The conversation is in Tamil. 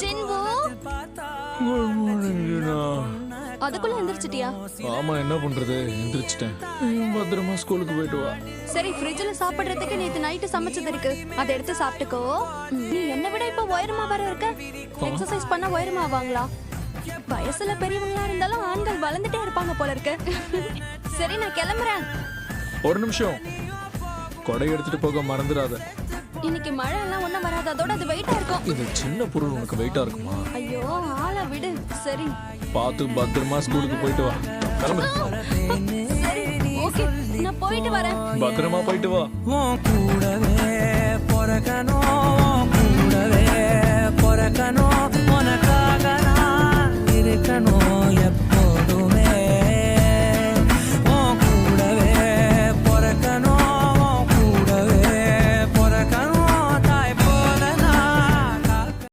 ஜின்வு, குட் மார்னிங் ரீனா. அதுக்குள்ள எந்திரிச்சிட்டியா? ஆமா, என்ன பண்றது, எந்திரிச்சிட்டேன். பத்திரமா ஸ்கூலுக்கு போயிட்டு வா. சரி, ஃப்ரிட்ஜ்ல சாப்பிடுறதுக்கு நேத்து நைட்டு சமைச்சது இருக்கு, அதை எடுத்து சாப்பிட்டுக்கோ. நீ என்ன விட இப்ப உயரமா வர இருக்க. எக்ஸசைஸ் பண்ணா உயரமா ஆவாங்களா? வயசுல பெரியவங்களா இருந்தாலும் ஆண்கள் வளர்ந்துட்டே இருப்பாங்க போல இருக்கு. சரி, நான் கிளம்புறேன். ஒரு நிமிஷம், கொடை எடுத்துட்டு போக மறந்துடாத. இன்னைக்கு மழை எல்லாம் ஒண்ணும் வராது, அதோட அது வெயிட்டா இருக்கும். இது சின்ன பொருள் உனக்கு வெயிட்டா இருக்குமா? ஐயோ, ஆளை விடு. சரி பார்த்து பத்திரமா ஸ்கூலுக்கு போயிட்டு வா. கிளம்பு. சரி, ஓகே, நான் போயிட்டு வரேன். பத்திரமா போயிட்டு வா. கூடவே பிறக்கணும்.